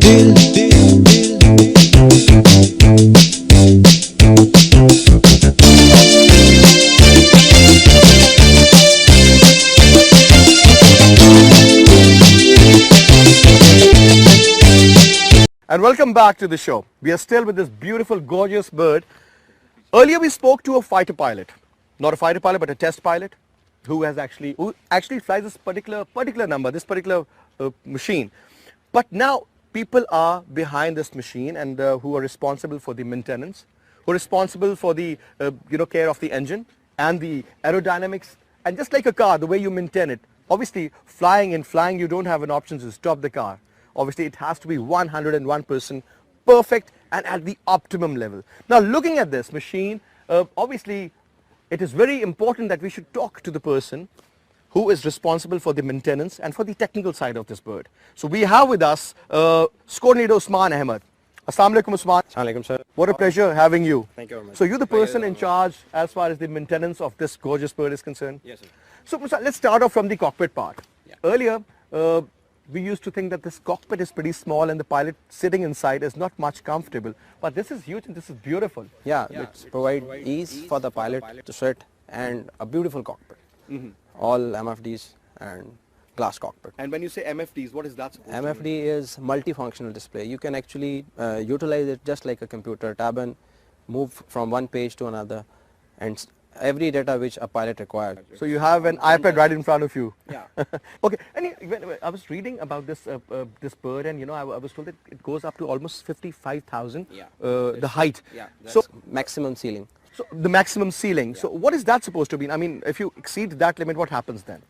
And welcome back to the show. We are still with this beautiful, gorgeous bird. Earlier we spoke to a fighter pilot, not a fighter pilot, but a test pilot, who actually flies this particular number, this particular machine. But now people are behind this machine and who are responsible for the maintenance, who are responsible for the care of the engine and the aerodynamics. And just like a car, the way you maintain it, obviously flying you don't have an option to stop the car. Obviously, it has to be 101% perfect and at the optimum level. Now, looking at this machine, obviously, it is very important that we should talk to the person who is responsible for the maintenance and for the technical side of this bird. So, we have with us SQN LDR USMAN Ahmed. Assalamu alaikum, Usman. Assalamu alaikum, sir. What a pleasure having you. Thank you very much. So, you're the person in charge as far as the maintenance of this gorgeous bird is concerned? Yes, sir. So, let's start off from the cockpit part. Yeah. Earlier, we used to think that this cockpit is pretty small and the pilot sitting inside is not much comfortable. But this is huge and this is beautiful. Yeah, it provides ease for the pilot to sit and a beautiful cockpit. All MFDs and glass cockpit. And when you say MFDs, what is that supposed to MFD mean? is multifunctional display. You can actually utilize it just like a computer tab and move from one page to another and every data which a pilot requires. So you have an iPad right in front of you. Yeah. Okay. And I was reading about this this bird, and I was told that it goes up to almost 55,000. Yeah. The height. Yeah. So Maximum ceiling. So the maximum ceiling. Yeah. So what is that supposed to mean? I mean, if you exceed that limit, what happens then?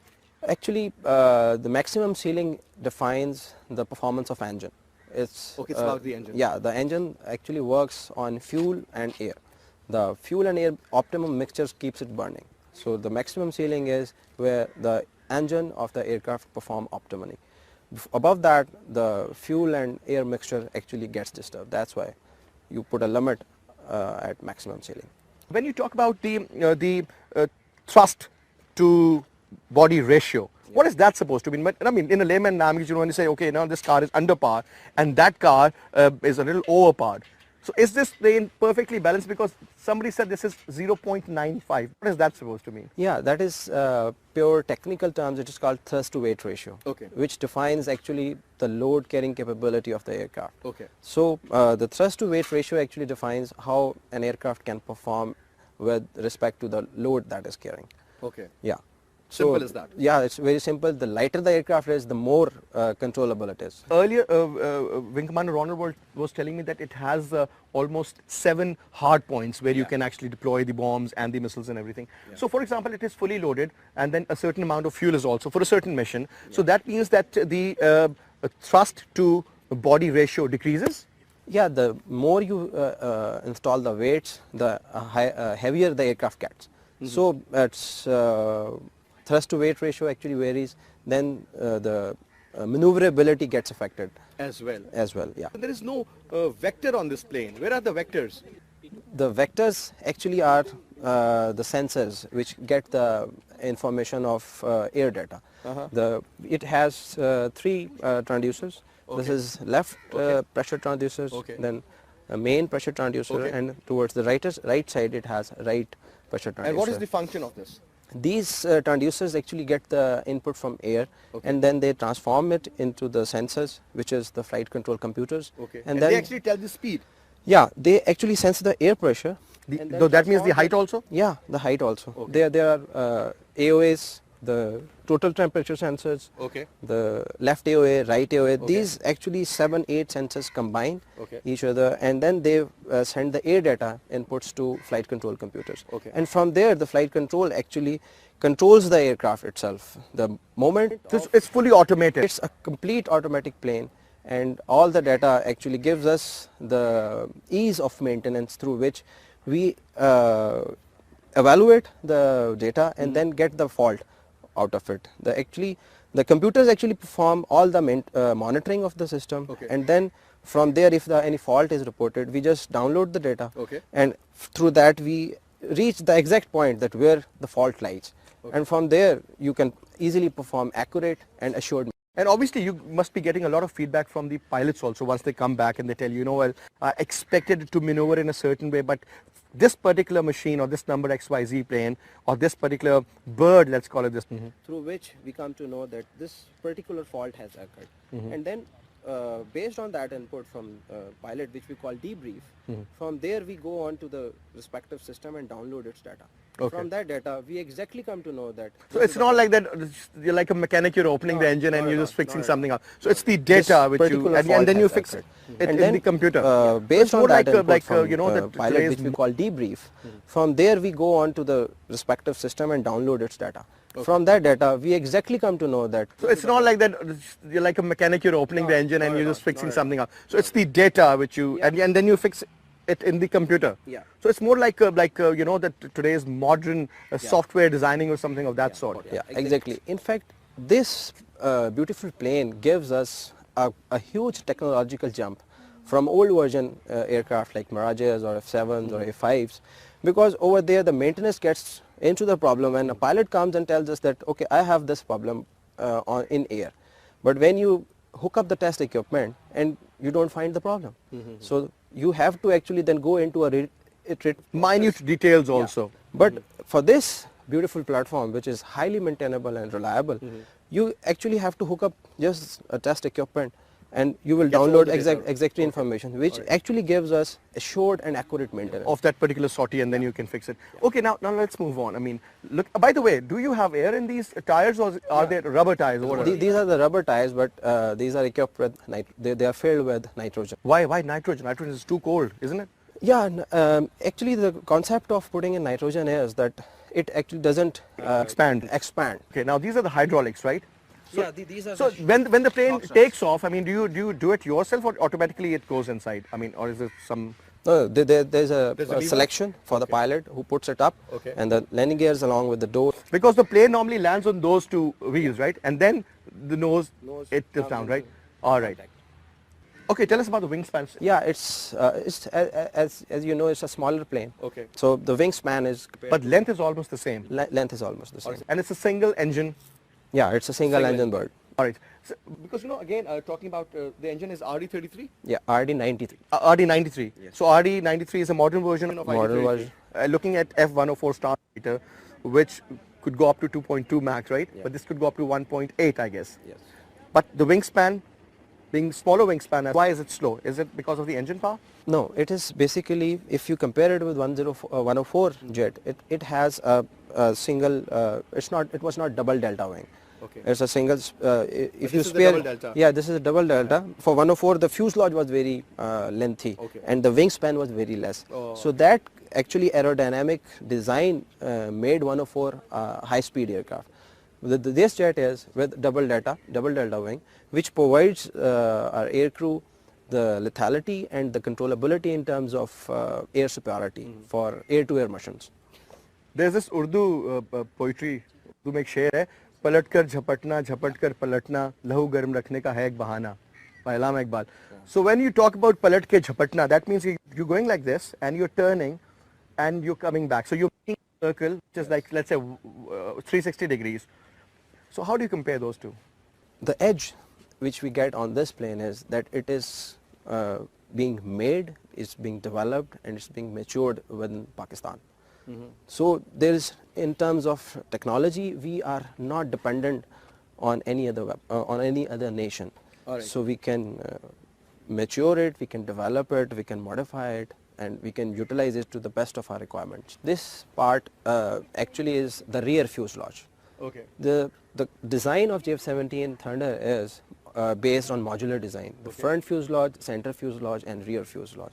Actually, the maximum ceiling defines the performance of engine. It's Okay, it's about the engine. Yeah, the engine actually works on fuel and air. The fuel and air optimum mixtures keeps it burning. So the maximum ceiling is where the engine of the aircraft perform optimally. Above that, the fuel and air mixture actually gets disturbed. That's why you put a limit at maximum ceiling. When you talk about the thrust to body ratio, what is that supposed to mean? I mean, in a layman language, when you say, okay, now this car is under par and that car is a little overpowered. So is this plane perfectly balanced? Because somebody said this is 0.95. What is that supposed to mean? Yeah, that is pure technical terms. It is called thrust to weight ratio, Okay. which defines actually the load carrying capability of the aircraft. Okay. So the thrust to weight ratio actually defines how an aircraft can perform with respect to the load that is carrying. Okay. Yeah. Simple as that. Yeah, it's very simple. The lighter the aircraft is, the more controllable it is. Earlier, Wing Commander Ronald was telling me that it has almost 7 hard points where you can actually deploy the bombs and the missiles and everything. Yeah. So, for example, it is fully loaded and then a certain amount of fuel is also for a certain mission. Yeah. So, that means that the thrust to body ratio decreases? Yeah, the more you install the weights, the heavier the aircraft gets. So, it's thrust to weight ratio actually varies, then the maneuverability gets affected As well. Yeah. There is no vector on this plane. Where are the vectors? The vectors actually are the sensors which get the information of air data. It has 3 transducers. Okay. This is left pressure transducers, then a main pressure transducer, and towards the right side it has right pressure transducer. And what is the function of this? These transducers actually get the input from air, and then they transform it into the sensors, which is the flight control computers. Okay. And they then actually tell the speed? Yeah, they actually sense the air pressure. So that means the height also? Yeah, the height also. Okay. There are AOAs, the total temperature sensors, the left AOA, right AOA. These actually 7-8 sensors combine each other, and then they send the air data inputs to flight control computers. And from there, the flight control actually controls the aircraft itself. The moment it's fully automated. It's a complete automatic plane, and all the data actually gives us the ease of maintenance through which we evaluate the data and then get the fault out of it. The computers actually perform all the monitoring of the system, and then from there, if any fault is reported, we just download the data, and through that we reach the exact point that where the fault lies, and from there you can easily perform accurate and assured. And obviously you must be getting a lot of feedback from the pilots also once they come back and they tell you, well, I expected it to maneuver in a certain way, but this particular machine or this number XYZ plane or this particular bird, let's call it this. Through which we come to know that this particular fault has occurred. And then based on that input from pilot, which we call debrief, from there we go on to the respective system and download its data. From that data, we exactly come to know that. So it's not like that you're like a mechanic, you're opening the engine and you're just fixing something up. So it's the data which you, and then you fix it in the computer. Based on that input from that pilot, which we call debrief, from there we go on to the respective system and download its data. From that data, we exactly come to know that. So it's not like that you're like a mechanic, you're opening the engine and you're just fixing something up. So it's the data which you, and then you fix it in the computer. So it's more like that today's modern software designing or something of that sort. Exactly. In fact, this beautiful plane gives us a huge technological jump from old version aircraft like Mirages or F7s or F5s, because over there the maintenance gets into the problem and a pilot comes and tells us that, okay, I have this problem in air. But when you hook up the test equipment and you don't find the problem. So you have to actually then go into a minute details also. But for this beautiful platform, which is highly maintainable and reliable, you actually have to hook up just a test equipment and you will download exactly information, which actually gives us assured and accurate maintenance of that particular sortie, and then you can fix it. Okay, now let's move on. I mean, look, by the way, do you have air in these tires or are they rubber tires? These are the rubber tires, but these are equipped with they are filled with nitrogen. Why nitrogen? Nitrogen is too cold, isn't it? Yeah, actually the concept of putting in nitrogen is that it actually doesn't expand. Okay, now these are the hydraulics, right? So, yeah, these are so when the plane takes off, I mean, do you do it yourself or automatically it goes inside? I mean, or is it some? No, there's a selection for the pilot who puts it up, and the landing gears along with the door. Because the plane normally lands on those two wheels, right? And then the nose it tips down, right? All right. Okay, tell us about the wingspan. Yeah, it's as you know, it's a smaller plane. Okay. So the wingspan is. But length is almost the same. Length is almost the same. And it's a single engine. Yeah, it's a single engine bird. All right. So, because again, talking about the engine is RD33? Yeah, RD93. RD93. Yes. So RD93 is a modern version of modern version. Looking at F104 star meter, which could go up to 2.2 max, right? Yeah. But this could go up to 1.8, I guess. Yes. But the wingspan, being smaller wingspan, why is it slow? Is it because of the engine power? No, it is basically, if you compare it with 104 jet, it has a single. It was not double delta wing. Okay. It's a single. If you spare, double delta. Yeah, this is a double delta. For 104, the fuselage was very lengthy, and the wingspan was very less. Oh. So that actually aerodynamic design made 104 high-speed aircraft. This jet is with double delta wing, which provides our air crew the lethality and the controllability in terms of air superiority for air-to-air missions. There's this Urdu poetry, Urdu में एक शेर है, पलट कर झपटना झपट कर पलटना लहू गर्म रखने का है एक बहाना, पहला Iqbal. So when you talk about पलट के झपटना, that means you're going like this and you're turning and you're coming back. So you're making a circle which is like, let's say 360 degrees. So how do you compare those two? The edge which we get on this plane is that it is being made, it's being developed, and it's being matured within Pakistan. So there is, in terms of technology, we are not dependent on any other nation. Right. So we can mature it, we can develop it, we can modify it, and we can utilize it to the best of our requirements. This part actually is the rear fuselage. Okay. The design of JF-17 Thunder is based on modular design. The front fuselage, center fuselage, and rear fuselage.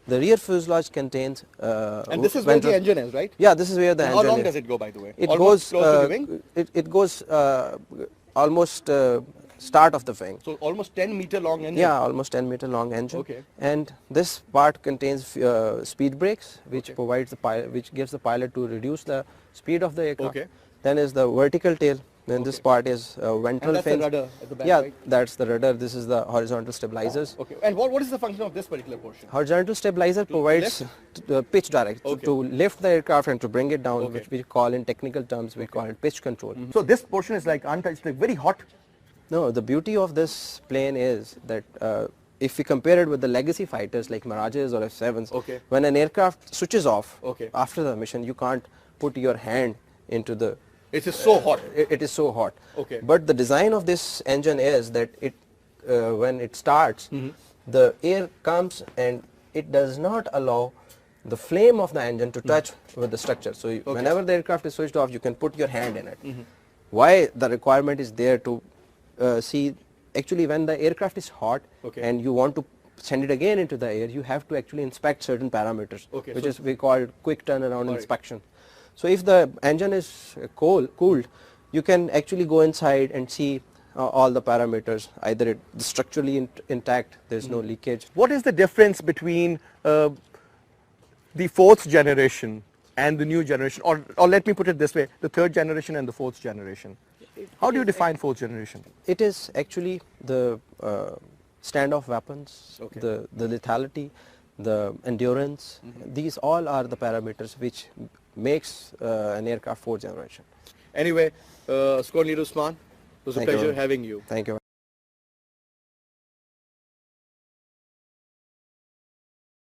The rear fuselage contains. And this is where the engine is, right? Yeah, this is where the engine is. How long does it go, by the way? It almost goes close to the wing? It goes almost start of the wing. So almost 10-meter long engine. Yeah, almost 10-meter long engine. Okay. And this part contains speed brakes, which provides which gives the pilot to reduce the speed of the aircraft. Okay. Then is the vertical tail. Then this part is ventral fins. And that's the rudder at the back, yeah, right? That's the rudder. This is the horizontal stabilizers. Okay. And what is the function of this particular portion? Horizontal stabilizer provides pitch direct to lift the aircraft and to bring it down, which we call in technical terms, we call it pitch control. So this portion is like untouched, like very hot. No, the beauty of this plane is that if we compare it with the legacy fighters like Mirages or F-7s, when an aircraft switches off after the mission, you can't put your hand into the... It is so hot. It is so hot. But the design of this engine is that it, when it starts, the air comes and it does not allow the flame of the engine to touch with the structure. So whenever the aircraft is switched off, you can put your hand in it. Why the requirement is there to see, actually when the aircraft is hot and you want to send it again into the air, you have to actually inspect certain parameters, which is we call quick turnaround inspection. So if the engine is cooled, you can actually go inside and see all the parameters, either it is structurally intact, there is no leakage. What is the difference between the fourth generation and the new generation, or let me put it this way, the third generation and the fourth generation? How do you define fourth generation? It is actually the standoff weapons, the lethality, the endurance. These all are the parameters which makes an aircraft fourth generation. Anyway, SQN LDR USMAN, it was a pleasure having you. Thank you.